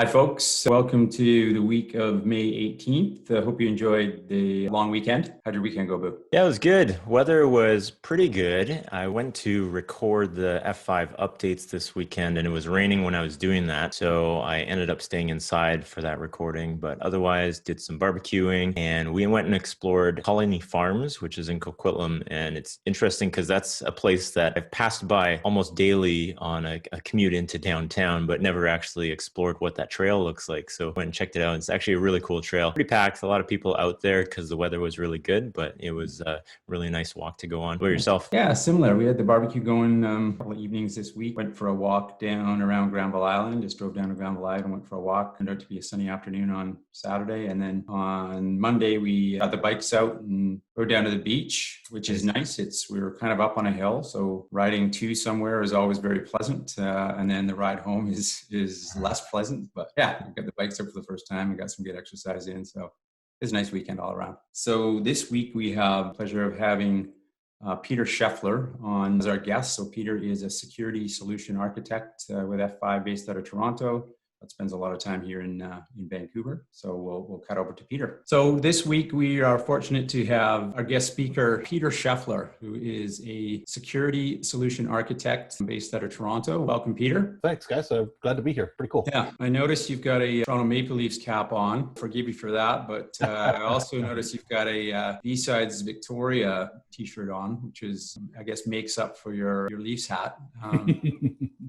Hi, folks. Welcome to the week of May 18th. I hope you enjoyed the long weekend. How'd your weekend go, Boo? Yeah, it was good. Weather was pretty good. I went to record the F5 updates this weekend and it was raining when I was doing that. So I ended up staying inside for that recording, but otherwise did some barbecuing and we went and explored Colony Farms, which is in Coquitlam. And it's interesting because that's a place that I've passed by almost daily on a commute into downtown, but never actually explored what that trail looks like. So I went and checked it out. It's actually a really cool trail. Pretty packed, a lot of people out there because the weather was really good, but it was a really nice walk to go on. What about yourself? Yeah, similar. We had the barbecue going a couple of evenings this week. Went for a walk down around Granville Island. Just drove down to Granville Island and went for a walk. Turned out to be a sunny afternoon on Saturday. And then on Monday, we got the bikes out and rode down to the beach, which is nice. We were kind of up on a hill, so riding to somewhere is always very pleasant. And then the ride home is less pleasant. But yeah, we got the bikes up for the first time. We got some good exercise in. So it's a nice weekend all around. So this week we have the pleasure of having Peter Scheffler on as our guest. So Peter is a security solution architect with F5 based out of Toronto, but spends a lot of time here in Vancouver. So we'll cut over to Peter. So this week we are fortunate to have our guest speaker, Peter Scheffler, who is a security solution architect based out of Toronto. Welcome, Peter. Thanks, guys. Glad to be here. Pretty cool. Yeah, I noticed you've got a Toronto Maple Leafs cap on. Forgive me for that, but I also noticed you've got a B-Sides Victoria t-shirt on, which is, I guess, makes up for your Leafs hat.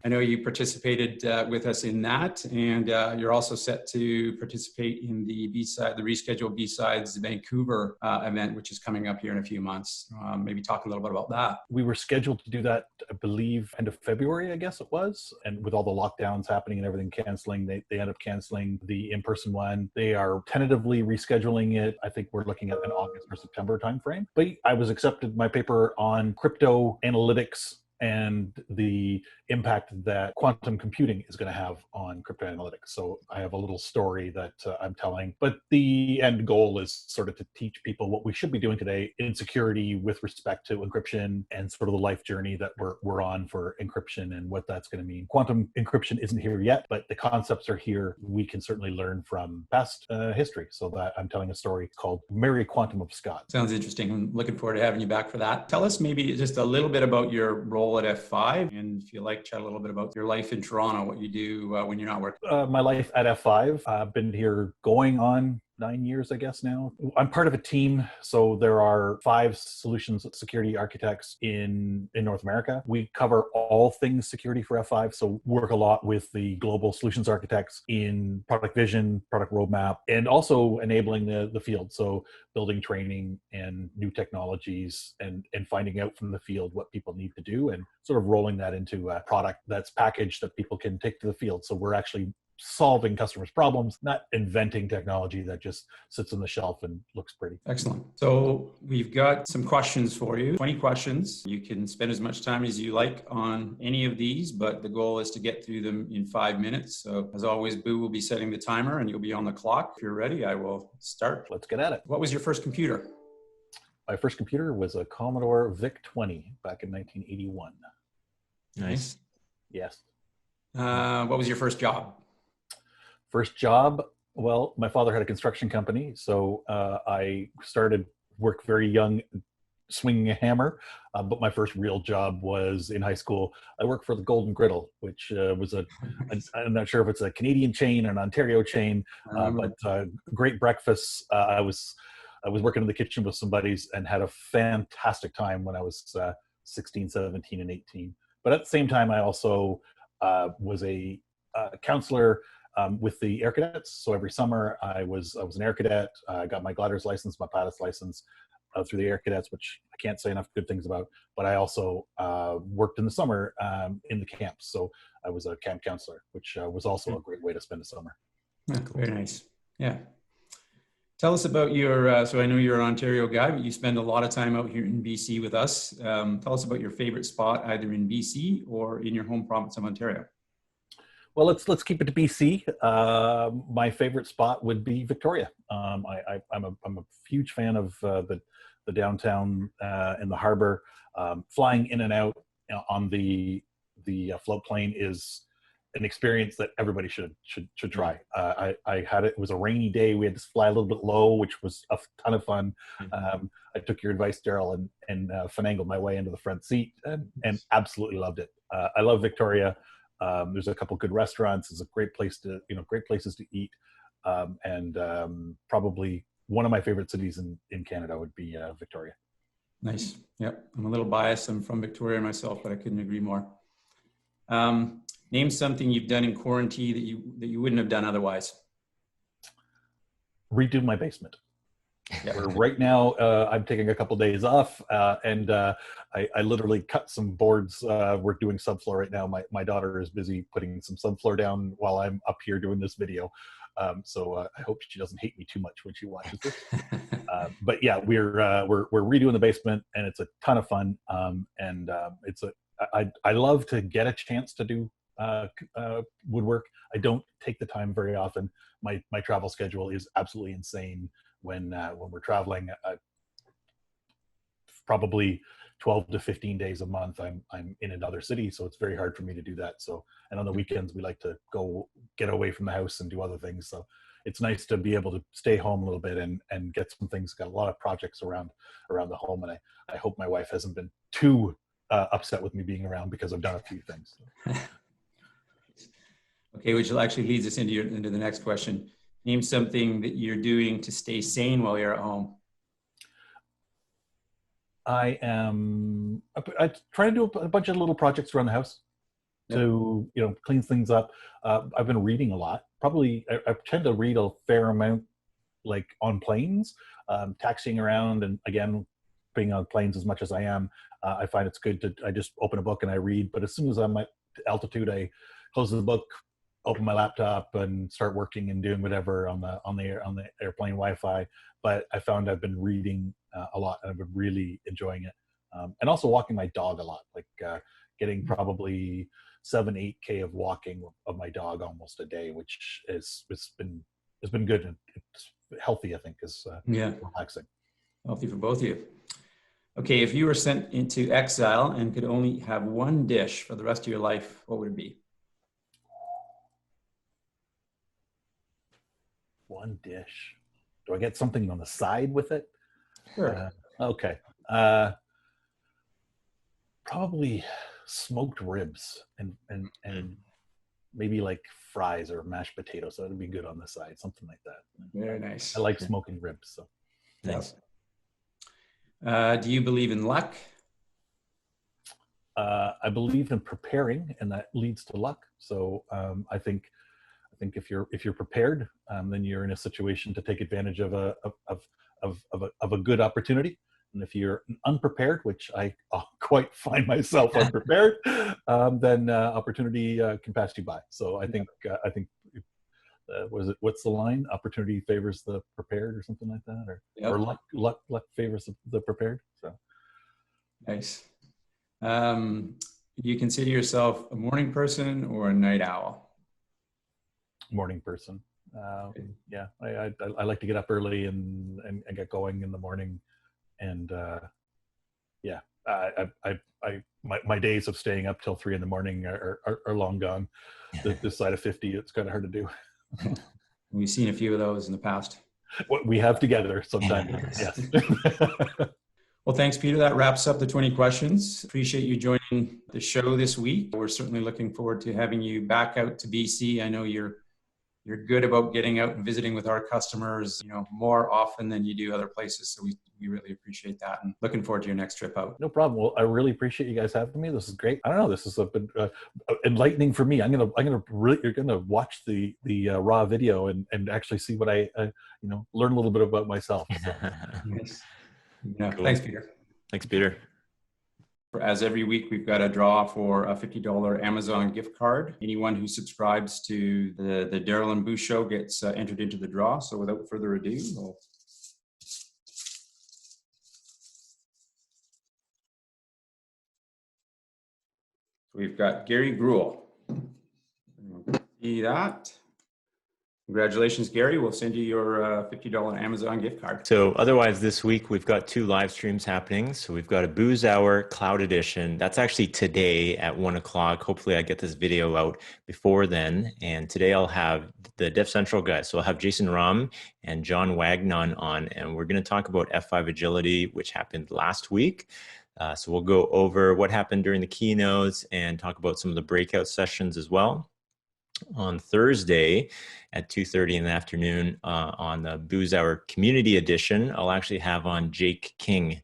I know you participated with us in that, and you're also set to participate in the rescheduled B-Sides Vancouver event, which is coming up here in a few months. Maybe talk a little bit about that. We were scheduled to do that, I believe, end of February, I guess it was. And with all the lockdowns happening and everything canceling, they ended up canceling the in-person one. They are tentatively rescheduling it. I think we're looking at an August or September timeframe. But I was accepted my paper on crypto analytics and the impact that quantum computing is going to have on crypto analytics. So I have a little story that I'm telling, but the end goal is sort of to teach people what we should be doing today in security with respect to encryption and sort of the life journey that we're on for encryption and what that's going to mean. Quantum encryption isn't here yet, but the concepts are here. We can certainly learn from past history. So that I'm telling a story called Merry Quantum of Scott. Sounds interesting. I'm looking forward to having you back for that. Tell us maybe just a little bit about your role at F5, and if you like, chat a little bit about your life in Toronto, what you do when you're not working. My life at F5, I've been here going on 9 years, I guess now. I'm part of a team. So there are 5 solutions security architects in North America. We cover all things security for F5. So work a lot with the global solutions architects in product vision, product roadmap, and also enabling the field. So building training and new technologies and finding out from the field what people need to do and sort of rolling that into a product that's packaged that people can take to the field. So we're actually solving customers' problems, not inventing technology that just sits on the shelf and looks pretty. Excellent. So we've got some questions for you, 20 questions. You can spend as much time as you like on any of these, but the goal is to get through them in 5 minutes. So as always, Boo will be setting the timer and you'll be on the clock. If you're ready, I will start. Let's get at it. What was your first computer? My first computer was a Commodore VIC-20 back in 1981. Nice. Yes. What was your first job? First job, well, my father had a construction company, so I work very young, swinging a hammer, but my first real job was in high school. I worked for the Golden Griddle, which was I'm not sure if it's a Canadian chain or an Ontario chain, but great breakfasts. I was working in the kitchen with some buddies and had a fantastic time when I was 16, 17, and 18. But at the same time, I also was a counselor with the Air Cadets. So every summer I was an Air Cadet. I got my glider's license, my pilot's license through the Air Cadets, which I can't say enough good things about. But I also worked in the summer in the camps. So I was a camp counselor, which was also a great way to spend a summer. Very nice. Yeah. Tell us about your, so I know you're an Ontario guy, but you spend a lot of time out here in BC with us. Tell us about your favorite spot, either in BC or in your home province of Ontario. Well, let's keep it to BC. My favorite spot would be Victoria. I'm a huge fan of the downtown and the harbor. Flying in and out on the float plane is an experience that everybody should try. I had it. It was a rainy day. We had to fly a little bit low, which was a ton of fun. I took your advice, Daryl, and finagled my way into the front seat, and absolutely loved it. I love Victoria. There's a couple good restaurants. It's a great place to, great places to eat, and probably one of my favorite cities in Canada would be Victoria. Nice. Yep. I'm a little biased. I'm from Victoria myself, but I couldn't agree more. Name something you've done in quarantine that you wouldn't have done otherwise. Redo my basement. Yep. Where right now I'm taking a couple days off, and I literally cut some boards. We're doing subfloor right now. My daughter is busy putting some subfloor down while I'm up here doing this video. So I hope she doesn't hate me too much when she watches this. But yeah, we're redoing the basement, and it's a ton of fun. I love to get a chance to do woodwork. I don't take the time very often. My travel schedule is absolutely insane when we're traveling. Probably 12 to 15 days a month I'm in another city, so it's very hard for me to do that. So, and on the weekends we like to go get away from the house and do other things. So it's nice to be able to stay home a little bit and get some things. Got a lot of projects around the home, and I hope my wife hasn't been too upset with me being around because I've done a few things. Okay, which actually leads us into the next question. Name something that you're doing to stay sane while you're at home. I try to do a bunch of little projects around the house to clean things up. I've been reading a lot. Probably I tend to read a fair amount, like on planes, taxiing around, and again, being on planes as much as I am, I find it's good to, I just open a book and I read. But as soon as I'm at altitude, I close the book, open my laptop, and start working and doing whatever on the airplane Wi-Fi. But I found I've been reading a lot, and I've been really enjoying it, and also walking my dog a lot, like getting probably 7-8K of walking of my dog almost a day, which it's been good, and it's healthy. I think is relaxing. Healthy for both of you. Okay, if you were sent into exile and could only have one dish for the rest of your life, what would it be? One dish. Do I get something on the side with it? Sure. Okay. Probably smoked ribs and maybe like fries or mashed potatoes. So it'd be good on the side, something like that. Very nice. I like smoking ribs. So Thanks. Do you believe in luck? I believe in preparing, and that leads to luck. So I think if you're prepared, then you're in a situation to take advantage of a good opportunity. And if you're unprepared, which I quite find myself unprepared, then opportunity can pass you by. So I think what's the line? Opportunity favors the prepared, or something like that, or luck favors the prepared. So nice. Do you consider yourself a morning person or a night owl? Morning person. Yeah, I like to get up early and get going in the morning, and my days of staying up till 3 a.m. are long gone. This side of 50, it's kind of hard to do. We've seen a few of those in the past. What we have together sometimes. Yes. Well, thanks, Peter. That wraps up the 20 questions. Appreciate you joining the show this week. We're certainly looking forward to having you back out to BC. I know you're good about getting out and visiting with our customers, more often than you do other places. So we really appreciate that, and looking forward to your next trip out. No problem. Well, I really appreciate you guys having me. This is great. I don't know. This is enlightening for me. You're gonna watch the raw video and actually see what I learn a little bit about myself. So. Nice. Yeah. Cool. Thanks, Peter. Thanks, Peter. As every week, we've got a draw for a $50 Amazon gift card. Anyone who subscribes to the Daryl and Boo Show gets entered into the draw. So without further ado, we've got Gary Gruel. See that? Congratulations, Gary. We'll send you your $50 Amazon gift card. So otherwise this week we've got 2 live streams happening. So we've got a Booze Hour Cloud Edition. That's actually today at 1 o'clock. Hopefully I get this video out before then. And today I'll have the DevCentral guys. So I'll have Jason Rahm and John Wagnon on, and we're going to talk about F5 Agility, which happened last week. So we'll go over what happened during the keynotes and talk about some of the breakout sessions as well. On Thursday at 2:30 in the afternoon on the Booze Hour Community Edition, I'll actually have on Jake King.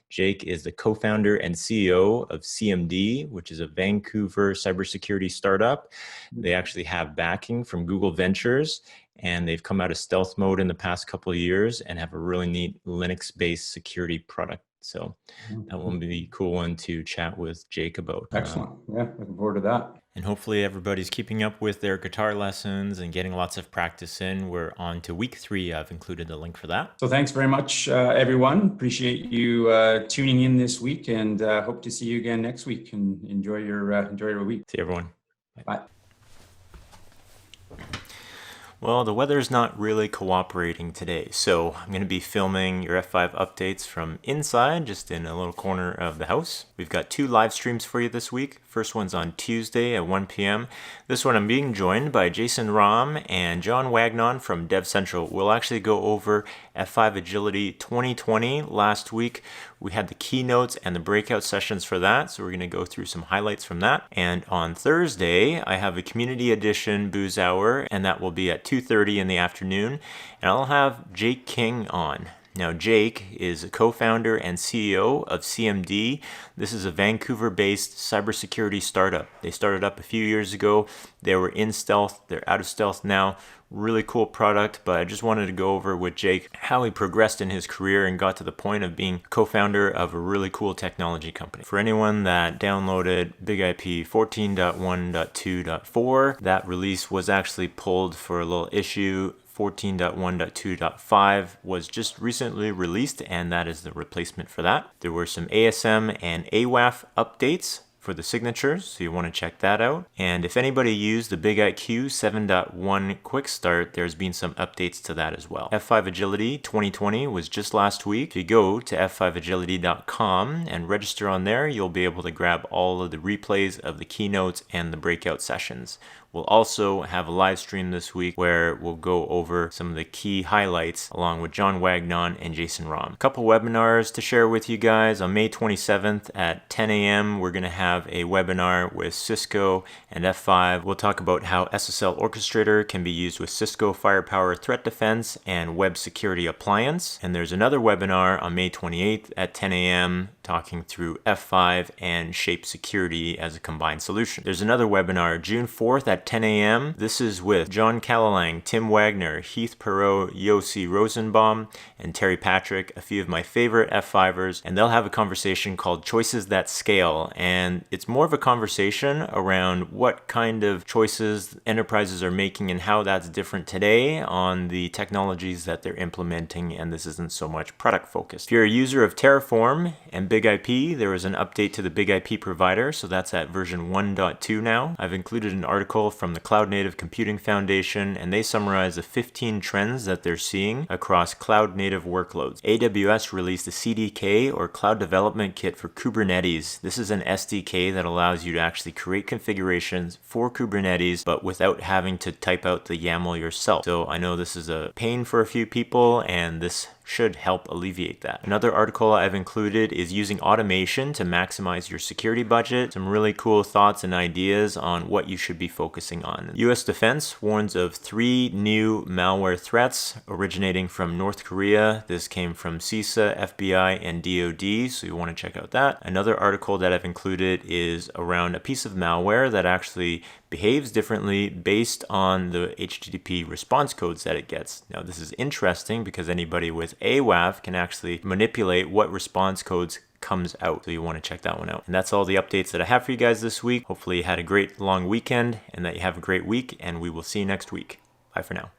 Jake is the co-founder and CEO of CMD, which is a Vancouver cybersecurity startup. They actually have backing from Google Ventures, and they've come out of stealth mode in the past couple of years and have a really neat Linux-based security product. So that will be a cool one to chat with Jake about. Excellent. Yeah, looking forward to that. And hopefully everybody's keeping up with their guitar lessons and getting lots of practice in. We're on to week 3. I've included the link for that. So thanks very much, everyone. Appreciate you tuning in this week, and hope to see you again next week. And enjoy your week. See everyone. Bye. Well, the weather's not really cooperating today, so I'm going to be filming your F5 updates from inside, just in a little corner of the house. We've got 2 live streams for you this week. First one's on Tuesday at 1 p.m. This one I'm being joined by Jason Rahm and John Wagnon from DevCentral. We'll actually go over F5 Agility 2020. Last week we had the keynotes and the breakout sessions for that, so we're going to go through some highlights from that. And on Thursday I have a community edition Booze Hour, and that will be at 2:30 in the afternoon, and I'll have Jake King on. Now, Jake is a co-founder and CEO of CMD. This is a Vancouver-based cybersecurity startup. They started up a few years ago. They were in stealth. They're out of stealth now. Really cool product, but I just wanted to go over with Jake how he progressed in his career and got to the point of being co-founder of a really cool technology company. For anyone that downloaded BIG-IP 14.1.2.4, that release was actually pulled for a little issue. 14.1.2.5 was just recently released, and that is the replacement for that. There were some ASM and AWAF updates for the signatures, so you want to check that out. And if anybody used the BIG-IQ 7.1 Quick Start, there's been some updates to that as well. F5 Agility 2020 was just last week. If you go to f5agility.com and register on there, you'll be able to grab all of the replays of the keynotes and the breakout sessions. We'll also have a live stream this week where we'll go over some of the key highlights along with John Wagnon and Jason Rahm. A couple webinars to share with you guys. On May 27th at 10 a.m. we're going to have a webinar with Cisco and F5. We'll talk about how SSL Orchestrator can be used with Cisco Firepower Threat Defense and Web Security Appliance. And there's another webinar on May 28th at 10 a.m. talking through F5 and Shape Security as a combined solution. There's another webinar June 4th at 10 a.m. This is with John Calalang, Tim Wagner, Heath, Parrot, Yossi, Rosenboim, and Teri Patrick, a few of my favorite F5ers, and they'll have a conversation called Choices That Scale. And it's more of a conversation around what kind of choices enterprises are making and how that's different today on the technologies that they're implementing, and this isn't so much product focused. If you're a user of Terraform and BIG-IP, there is an update to the BIG-IP provider, so that's at version 1.2 now. I've included an article from the Cloud Native Computing Foundation, and they summarize the 15 trends that they're seeing across cloud native workloads. AWS released a CDK, or Cloud Development Kit, for Kubernetes. This is an SDK that allows you to actually create configurations for Kubernetes, but without having to type out the YAML yourself. So I know this is a pain for a few people, and this should help alleviate that. Another article I've included is using automation to maximize your security budget. Some really cool thoughts and ideas on what you should be focusing on. US Defense warns of 3 new malware threats originating from North Korea. This came from CISA, FBI, and DoD, so you want to check out that. Another article that I've included is around a piece of malware that actually behaves differently based on the HTTP response codes that it gets. Now, this is interesting because anybody with AWAF can actually manipulate what response codes comes out. So you want to check that one out. And that's all the updates that I have for you guys this week. Hopefully you had a great long weekend and that you have a great week, and we will see you next week. Bye for now.